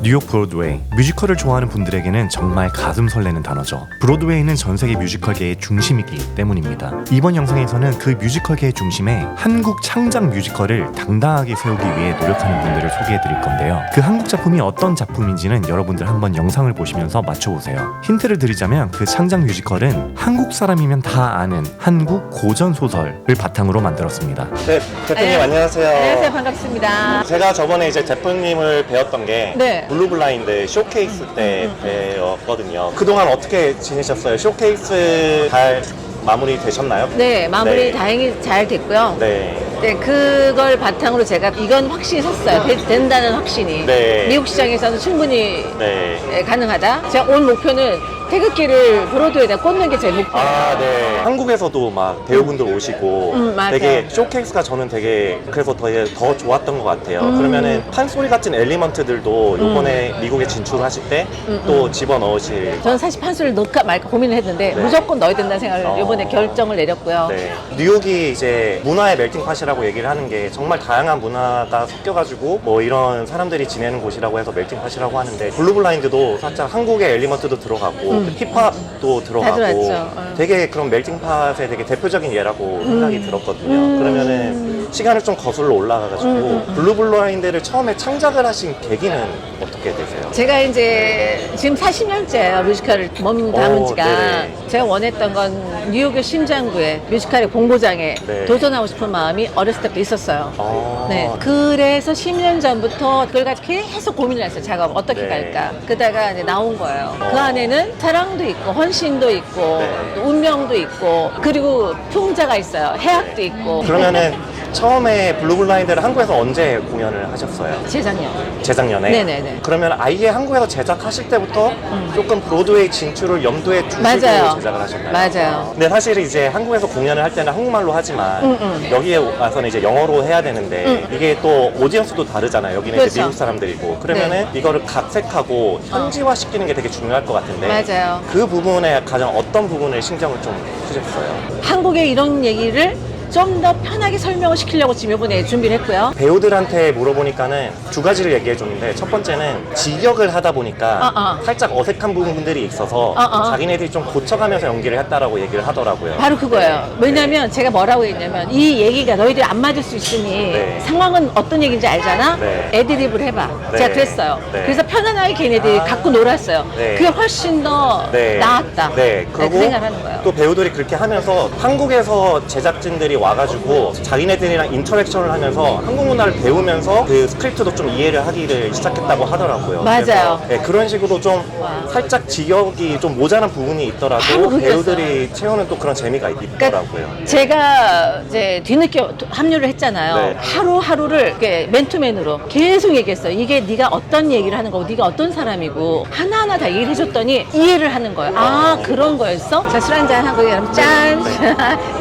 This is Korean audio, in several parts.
뉴욕 브로드웨이, 뮤지컬을 좋아하는 분들에게는 정말 가슴 설레는 단어죠. 브로드웨이는 전 세계 뮤지컬계의 중심이기 때문입니다. 이번 영상에서는 그 뮤지컬계의 중심에 한국 창작 뮤지컬을 당당하게 세우기 위해 노력하는 분들을 소개해드릴 건데요. 그 한국 작품이 어떤 작품인지는 여러분들 한번 영상을 보시면서 맞춰보세요. 힌트를 드리자면 그 창작 뮤지컬은 한국 사람이면 다 아는 한국 고전 소설을 바탕으로 만들었습니다. 네, 대표님 안녕하세요. 안녕하세요. 반갑습니다. 제가 저번에 이제 대표님을 배웠던 게 네. 블루블라인드 쇼케이스 때 배웠거든요. 그동안 어떻게 지내셨어요? 쇼케이스 잘 마무리 되셨나요? 네, 마무리 네. 다행히 잘 됐고요. 네. 네, 그걸 바탕으로 제가 이건 확신이 섰어요. 된다는 확신이. 네. 미국 시장에서는 충분히 네. 가능하다. 제가 온 목표는 태극기를 브로드웨이에다 꽂는 게 제 목표예요. 아, 네. 한국에서도 막 배우분들 오시고 맞아요. 되게 쇼케이스가 저는 되게 그래서 더 좋았던 것 같아요. 그러면은 판소리 같은 엘리먼트들도 요번에 미국에 진출하실 때 또 집어넣으실. 저는 사실 판소리를 넣을까 말까 고민을 했는데 네. 무조건 넣어야 된다는 생각을 이번에 결정을 내렸고요. 네. 뉴욕이 이제 문화의 멜팅팟이라고 얘기를 하는 게 정말 다양한 문화가 섞여가지고 뭐 이런 사람들이 지내는 곳이라고 해서 멜팅팟이라고 하는데 블루블라인드도 살짝 한국의 엘리먼트도 들어가고 힙합도 들어가고 들어갔죠. 되게 그런 멜팅팟의 되게 대표적인 예라고 생각이 들었거든요. 그러면은 시간을 좀 거슬러 올라가가지고 블루블라인드를 처음에 창작을 하신 계기는 어떻게 되세요? 제가 이제 지금 40년째예요. 뮤지컬을 몸 담은 지가. 네네. 제가 원했던 건 뉴욕의 심장구에 뮤지컬의 공고장에 네. 도전하고 싶은 마음이 어렸을 때부터 있었어요. 아, 네. 그래서 10년 전부터 그걸 가지고 계속 고민을 했어요. 작업 어떻게 네. 갈까. 그러다가 이제 나온 거예요. 그 안에는 사랑도 있고 헌신도 있고 네. 또 운명도 있고 그리고 풍자가 있어요. 해악도 있고. 그러면은 처음에 블루블라인드를 한국에서 언제 공연을 하셨어요? 재작년. 재작년에? 네네네. 그러면 아예 한국에서 제작하실 때부터 조금 브로드웨이 진출을 염두에 두시고 맞아요. 제작을 하셨나요? 맞아요. 근데 사실 이제 한국에서 공연을 할 때는 한국말로 하지만 여기에 와서는 이제 영어로 해야 되는데 이게 또 오디언스도 다르잖아요. 여기는 이제 그렇죠. 미국 사람들이고 그러면은 이거를 각색하고 현지화 시키는 게 되게 중요할 것 같은데 맞아요. 그 부분에 가장 어떤 부분을 신경을 좀 쓰셨어요? 한국의 이런 얘기를 좀 더 편하게 설명을 시키려고 지금 이번에 준비를 했고요. 배우들한테 물어보니까는 두 가지를 얘기해 줬는데 첫 번째는 직역을 하다 보니까 살짝 어색한 부분들이 있어서 자기네들이 좀 고쳐가면서 연기를 했다라고 얘기를 하더라고요. 바로 그거예요. 네. 왜냐면 제가 뭐라고 했냐면 이 얘기가 너희들이 안 맞을 수 있으니 네. 상황은 어떤 얘기인지 알잖아? 네. 애드립을 해봐. 네. 제가 그랬어요. 네. 그래서 편안하게 걔네들이 갖고 놀았어요. 네. 그게 훨씬 더 네. 나았다. 네. 그 그리고 생각을 하는 거예요. 또 배우들이 그렇게 하면서 한국에서 제작진들이 와가지고 자기네들이랑 인터랙션을 하면서 한국 문화를 배우면서 그 스크립트도 좀 이해를 하기를 시작했다고 하더라고요. 맞아요. 그래서, 네, 그런 식으로 좀 살짝 직역이 좀 모자란 부분이 바로 있더라도 그거였어요. 배우들이 채우는 또 그런 재미가 있더라고요. 제가 이제 뒤늦게 합류를 했잖아요. 네. 하루하루를 이렇게 맨투맨으로 계속 얘기했어요. 이게 네가 어떤 얘기를 하는 거고 네가 어떤 사람이고 하나하나 다 얘기를 해줬더니 이해를 하는 거예요. 아 그런 거였어? 자, 술 한잔 하고 그럼 짠!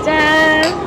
짠!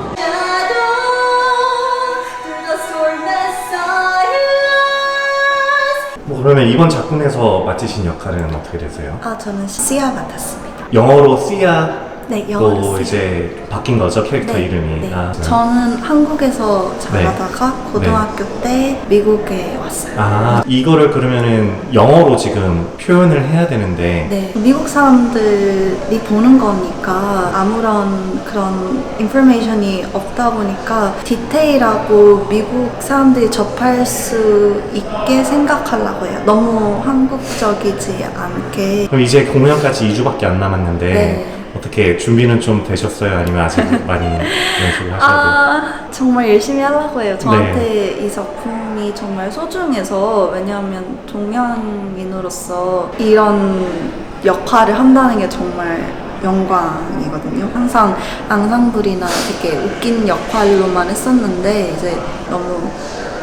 뭐 그러면 이번 작품에서 맡으신 역할은 어떻게 되세요? 저는 시아 맡았습니다. 영어로 씨야 네, 영어로 또 씨야. 이제 바뀐 거죠, 캐릭터 네, 이름이. 네. 아, 저는 한국에서 자라다가 고등학교 때 미국에 왔어요. 아, 이거를 그러면은 영어로 지금 표현을 해야 되는데 네, 미국 사람들이 보는 거니까 아무런 그런 인포메이션이 없다 보니까 디테일하고 미국 사람들이 접할 수 있게 생각하려고 해요. 너무 한국적이지 않게. 그럼 이제 공연까지 2주밖에 안 남았는데 네. 어떻게 준비는 좀 되셨어요? 아니면 아직 많이 연습을 하셔야 돼요? 정말 열심히 하려고 해요. 저한테 이 작품이 정말 소중해서, 왜냐하면 동양인으로서 이런 역할을 한다는 게 정말 영광이거든요. 항상 앙상블이나 되게 웃긴 역할로만 했었는데 이제 너무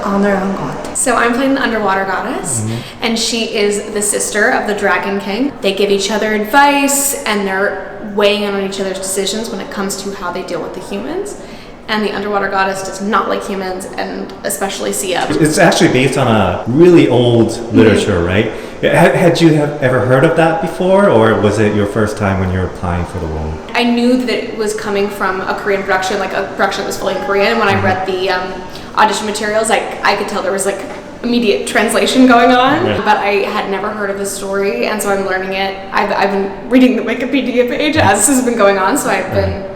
honor한 것 같아요. So I'm playing the underwater goddess, and she is the sister of the Dragon King. They give each other advice, and they're weighing in on each other's decisions when it comes to how they deal with the humans. And the underwater goddess does not like humans, and especially Sia. It's actually based on a really old literature, right? Had you ever heard of that before, or was it your first time when you were applying for the role? I knew that it was coming from a Korean production, like a production that was fully in Korean. And when I read the audition materials, I could tell there was like immediate translation going on, Right. but I had never heard of the story, and so I'm learning it. I've been reading the Wikipedia page as this has been going on, so I've been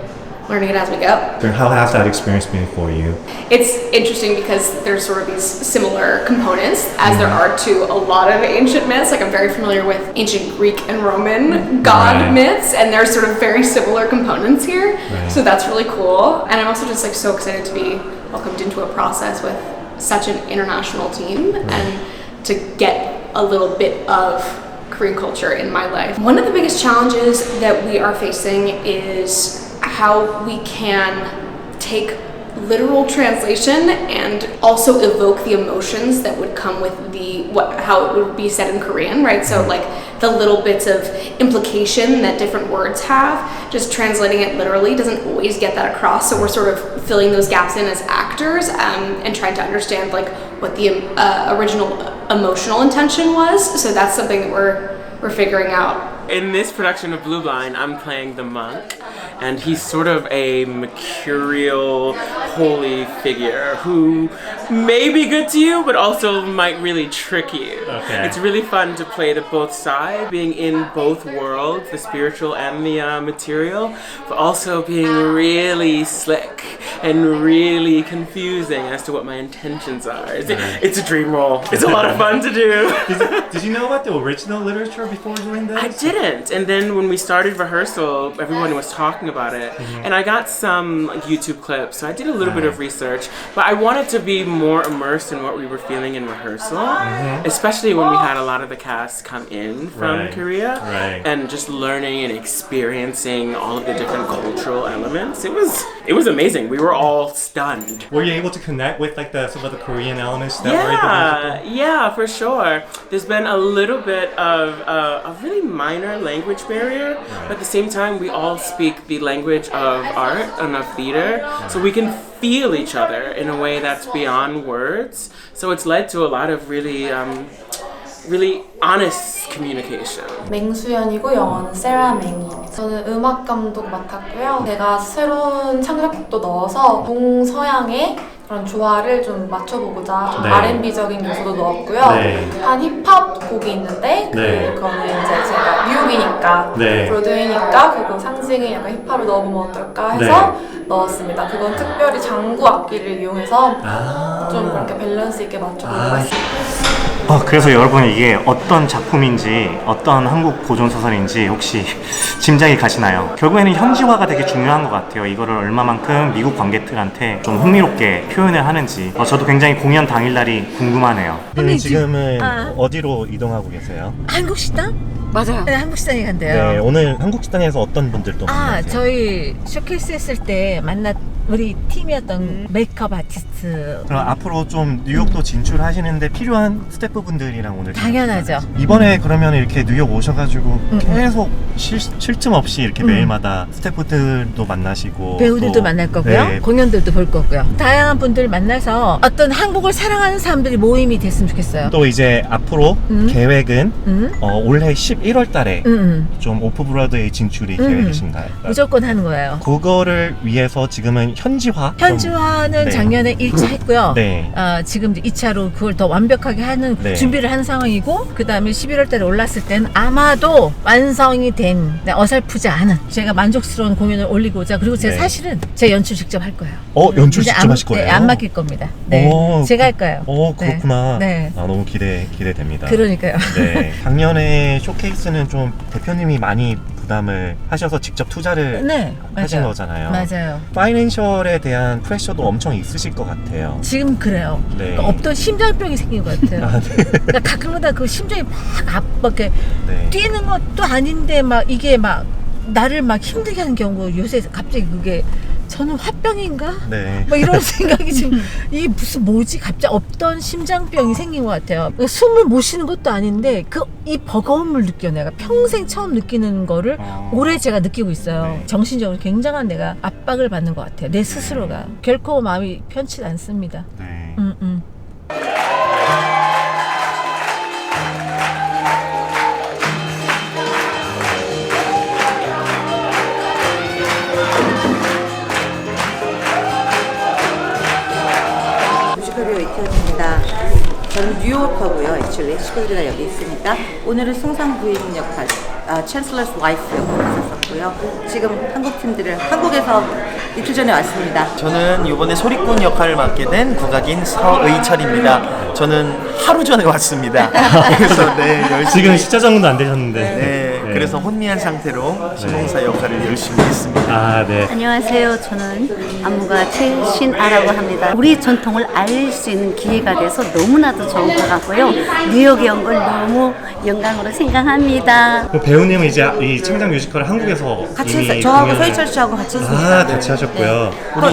learning it as we go. How has that experience been for you? It's interesting because there's sort of these similar components as there are to a lot of ancient myths. Like I'm very familiar with ancient Greek and Roman god Right. myths, and there's sort of very similar components here. Right. So that's really cool. And I'm also just like so excited to be welcomed into a process with such an international team and to get a little bit of Korean culture in my life. One of the biggest challenges that we are facing is how we can take literal translation and also evoke the emotions that would come with how it would be said in Korean, right? So like the little bits of implication that different words have, just translating it literally doesn't always get that across. So we're sort of filling those gaps in as actors and trying to understand like what the original emotional intention was. So that's something that we're figuring out. In this production of Blue Blind, I'm playing the monk, and he's sort of a mercurial, holy figure who may be good to you, but also might really trick you. Okay. It's really fun to play the both sides, being in both worlds, the spiritual and the material, but also being really slick and really confusing as to what my intentions are. It's a dream role. It's a lot of fun to do. Did you know about the original literature before doing this? I didn't, and then when we started rehearsal, everyone was talking about it, and I got some like, YouTube clips, so I did a little bit of research, but I wanted to be more immersed in what we were feeling in rehearsal, especially when we had a lot of the cast come in from Right. Korea, Right. and just learning and experiencing all of the different cultural elements. It was amazing. We were all stunned. Were you able to connect with like some of the Korean elements that were in the musical? Yeah, for sure. There's been a little bit of a really minor language barrier, but at the same time, we all speak the language of art and of theater, so we can feel each other in a way that's beyond words. So it's led to a lot of really honest communication. 맹수연이고 영어는 세라 맹이에요. 저는 음악 감독 맡았고요. 제가 새로운 창작곡도 넣어서 동서양의 그런 조화를 좀 맞춰보고자 좀 네. R&B적인 요소도 넣었고요. 네. 한 힙합 곡이 있는데 네. 그거는 이제 제가 미국이니까 네. 브로드웨이니까 그거 상징을 약간 힙합을 넣어보면 어떨까 해서 넣었습니다. 그건 특별히 장구 악기를 이용해서 좀 그렇게 밸런스 있게 맞춰보려고 했습니다. 그래서 여러분 이게 어떤 작품인지 어떤 한국 고전소설인지 혹시 짐작이 가시나요? 결국에는 현지화가 되게 중요한 것 같아요. 이거를 얼마만큼 미국 관객들한테 좀 흥미롭게 표현을 하는지 저도 굉장히 공연 당일날이 궁금하네요. 근데 지금은 아. 어디로 이동하고 계세요? 한국 식당? 맞아요. 네, 한국 식당에 간대요. 네, 오늘 한국 식당에서 어떤 분들 또 만나세요? 저희 쇼케이스 했을 때 우리 팀이었던 메이크업 아티스트. 그럼 앞으로 좀 뉴욕도 진출하시는데 필요한 스태프분들이랑 오늘 당연하죠. 이번에 그러면 이렇게 뉴욕 오셔가지고 계속 쉴 틈 없이 이렇게 매일마다 스태프들도 만나시고 배우들도 또, 만날 거고요. 네, 공연들도 볼 거고요. 다양한 분들 만나서 어떤 한국을 사랑하는 사람들이 모임이 됐으면 좋겠어요. 또 이제 앞으로 계획은 음. 올해 11월 달에 좀 오프 브로드웨이 진출이 음. 계획이신가요? 무조건 하는 거예요. 그거를 위해서 지금은 현지화? 현지화는 네. 작년에 1차 했고요. 네. 지금 2차로 그걸 더 완벽하게 하는 네. 준비를 하는 상황이고, 그 다음에 11월 달에 올랐을 때는 아마도 완성이 된 어설프지 않은 제가 만족스러운 공연을 올리고자, 그리고 제가 네. 사실은 제 연출 직접 할 거예요. 연출 이제 직접 하실 거예요? 네, 안 맡길 겁니다. 네, 제가 할 거예요. 그렇구나. 네. 너무 기대됩니다. 그러니까요. 네. 작년에 쇼케이스는 좀 대표님이 많이 부담을 하셔서 직접 투자를 네, 하신 맞아요. 거잖아요. 맞아요. 파이낸셜에 대한 프레셔도 엄청 있으실 것 같아요. 지금 그래요. 네. 그러니까 없던 심장병이 생긴 것 같아요. 그러니까 가끔가다 그 심장이 막 이렇게 네. 뛰는 것도 아닌데 막 이게 막 나를 막 힘들게 하는 경우 요새 갑자기 그게 저는 화병인가? 네. 뭐 이런 생각이 지금 이게 무슨 뭐지? 갑자기 없던 심장병이 생긴 것 같아요. 숨을 못 쉬는 것도 아닌데 이 버거움을 느껴. 내가 평생 처음 느끼는 거를 올해 제가 느끼고 있어요. 네. 정신적으로 굉장한 내가 압박을 받는 것 같아요. 내 스스로가 결코 마음이 편치 않습니다. 네. 뮤지컬 배우 이태원입니다. 저는 뉴요커고요. 액츄얼리 식구들이 다 여기 있으니까 오늘은 승상 부인 역할, Chancellor's Wife 역할을 했었고요. 지금 한국 팀들을 한국에서 이틀 전에 왔습니다. 저는 이번에 소리꾼 역할을 맡게 된 국악인 서의철입니다. 저는 하루 전에 왔습니다. 그래서 네, 열심히 지금 시차 적응도 안 되셨는데. 네, 그래서 혼미한 상태로 신봉사 역할을 열심히 했습니다. 아, 네. 안녕하세요. 저는 안무가 최신아라고 합니다. 우리 전통을 알 수 있는 기회가 돼서 너무나도 좋은 것 같고요. 뉴욕에 온 걸 너무 영광으로 생각합니다. 배우님은 이제 이 창작 뮤지컬을 한국에서 같이 이미 했어요. 저하고 공연을- 서희철 씨하고 같이 했습니다. 아, 같이 하셨고요.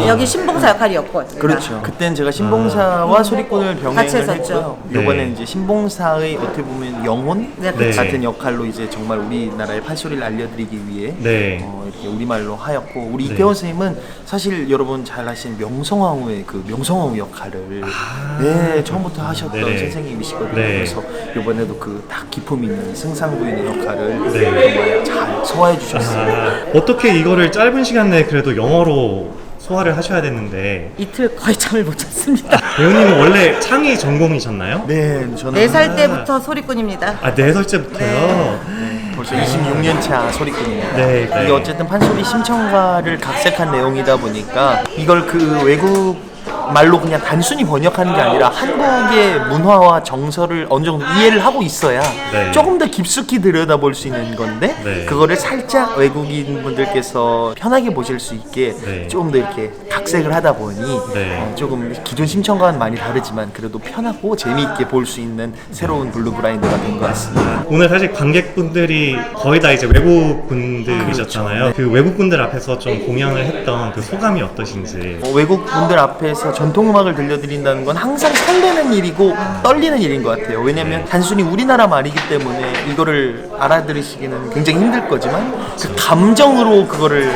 여기 신봉사 역할이었고. 그렇죠. 그때는 제가 신봉사와 소리꾼을 병행을 같이 했었죠. 했고요. 네. 이번에 이제 신봉사의 어떻게 보면 영혼 네, 그렇죠. 같은 역할로 이제 정말 우리나라의 판소리를 알려드리기 위해 네. 이렇게 우리말로 하였고 우리 네. 이태원 선생님은 사실 여러분 잘 아시는 명성황후의 그 명성황후 역할을 네 처음부터 하셨던 네네. 선생님이시거든요. 네. 그래서 이번에도 그 딱 기품 있는 승상부인의 역할을 네. 정말 잘 소화해 주셨어요. 아, 어떻게 이거를 짧은 시간 내에 그래도 영어로 소화를 하셔야 됐는데 이틀 거의 잠을 못 잤습니다. 배우님은 원래 창의 전공이셨나요? 네, 저는 4살 때부터 소리꾼입니다. 아, 4살째부터요? 벌써 26년 차 소리꾼입니다. 네, 네. 이게 어쨌든 판소리 심청가를 각색한 내용이다 보니까 이걸 그 외국 말로 그냥 단순히 번역하는 게 아니라 한국의 문화와 정서를 어느 정도 이해를 하고 있어야 네. 조금 더 깊숙이 들여다볼 수 있는 건데 네. 그거를 살짝 외국인 분들께서 편하게 보실 수 있게 네. 조금 더 이렇게 각색을 하다 보니 네. 조금 기존 심청과는 많이 다르지만 그래도 편하고 재미있게 볼 수 있는 새로운 블루 브라인드가 된 것 같습니다. 오늘 사실 관객분들이 거의 다 이제 외국 분들이셨잖아요. 그 외국 분들 앞에서 좀 공연을 했던 그 소감이 어떠신지. 외국 분들 앞에서 전통 음악을 들려드린다는 건 항상 설레는 일이고 떨리는 일인 것 같아요. 왜냐면 단순히 우리나라 말이기 때문에 이거를 알아들으시기는 굉장히 힘들 거지만 그 감정으로 그거를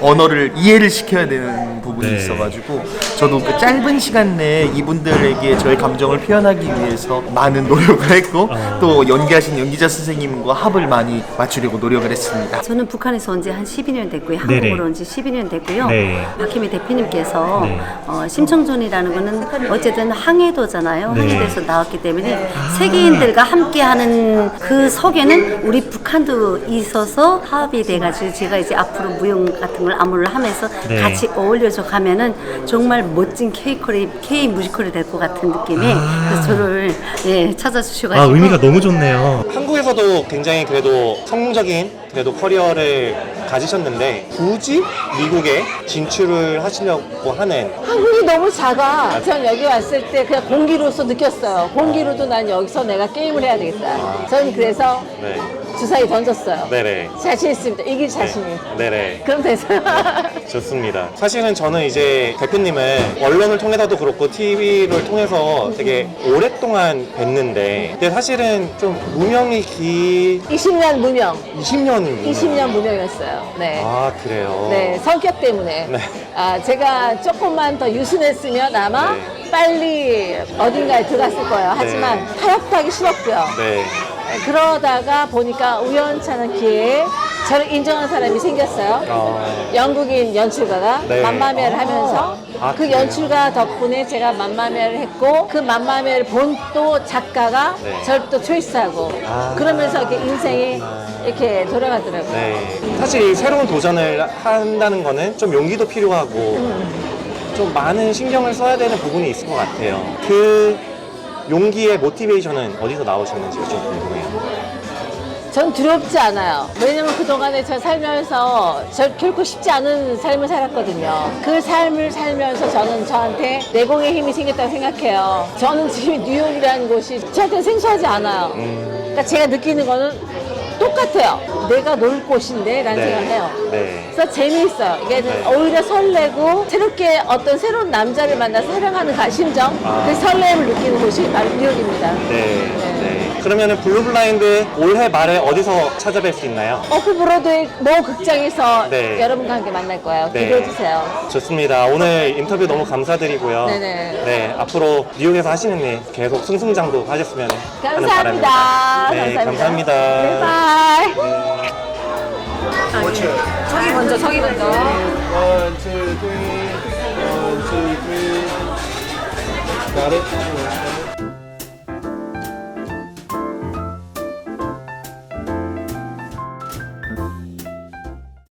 언어를 이해를 시켜야 되는 부분이 네. 있어가지고 저도 그 짧은 시간 내에 이분들에게 저의 감정을 표현하기 위해서 많은 노력을 했고 또 연기하신 연기자 선생님과 합을 많이 맞추려고 노력을 했습니다. 저는 북한에서 온 지 한 12년 됐고요. 네네. 한국으로 온 지 12년 됐고요. 네. 박혜미 대표님께서 네. 심청전이라는 거는 어쨌든 항해도잖아요. 네. 항해도에서 나왔기 때문에 세계인들과 함께하는 그 속에는 우리 북한도 있어서 화합이 돼가지고 제가 이제 앞으로 무용 같은 걸 안무를 하면서 네. 같이 어울려서 가면은 정말 멋진 K 뮤지컬이 될 것 같은 느낌에 그래서 저를 찾아주셔가지고 아, 의미가 너무 좋네요. 한국에서도 굉장히 그래도 성공적인 그래도 커리어를 가지셨는데 굳이 미국에 진출을 하시려고 하는 한국이 너무 작아. 전 여기 왔을 때 그냥 공기로서 느꼈어요. 공기로도 난 여기서 내가 게임을 해야 되겠다. 저는 그래서 네. 주사위 던졌어요. 네네. 자신 있습니다. 이길 자신이. 네네. 그럼 됐어요. 좋습니다. 사실은 저는 이제 대표님을 언론을 통해서도 그렇고 TV를 통해서 되게 오랫동안 뵀는데 근데 사실은 좀 무명이 20년 무명. 20년입니다. 20년 무명이었어요. 네. 아 그래요? 네, 성격 때문에. 네. 제가 조금만 더 유순했으면 아마 네. 빨리 어딘가에 들어갔을 거예요. 하지만 타협도 하기 싫었고요. 네. 그러다가 보니까 우연찮은 기회에 저를 인정하는 사람이 생겼어요. 영국인 연출가가 네. 맘마미아를 하면서 아, 그 그래요? 연출가 덕분에 제가 맘마미아를 했고 그 맘마미아를 본 또 작가가 네. 저를 또 초이스하고 그러면서 이렇게 인생이 이렇게 돌아가더라고요. 네. 사실 이 새로운 도전을 한다는 거는 좀 용기도 필요하고 좀 많은 신경을 써야 되는 부분이 있을 것 같아요. 그 용기의 모티베이션은 어디서 나오셨는지 좀 궁금해요. 전 두렵지 않아요. 왜냐면 그동안에 제가 살면서 결코 쉽지 않은 삶을 살았거든요. 그 삶을 살면서 저는 저한테 내공의 힘이 생겼다고 생각해요. 저는 지금 뉴욕이라는 곳이 저한테 생소하지 않아요. 그러니까 제가 느끼는 거는 똑같아요. 내가 놀 곳인데 라는 생각을 해요. 네. 그래서 재미있어요. 이게 네. 오히려 설레고 새롭게 어떤 새로운 남자를 만나서 사랑하는 심정 그 설렘을 느끼는 곳이 바로 뉴욕입니다. 네. 네. 그러면은 블루블라인드 올해 말에 어디서 찾아뵐 수 있나요? 오프 브로드웨이 모 극장에서 네. 여러분과 함께 만날 거예요. 네. 기대해주세요. 좋습니다. 오늘 인터뷰 너무 감사드리고요. 네네. 네, 앞으로 뉴욕에서 하시는 일 계속 승승장구 하셨으면 하는 바람입니다. 감사합니다. 네, 감사합니다. 네, 바이. 저기 먼저, 저기 먼저. 1, 2, 3. 1, 2, 3. Got it?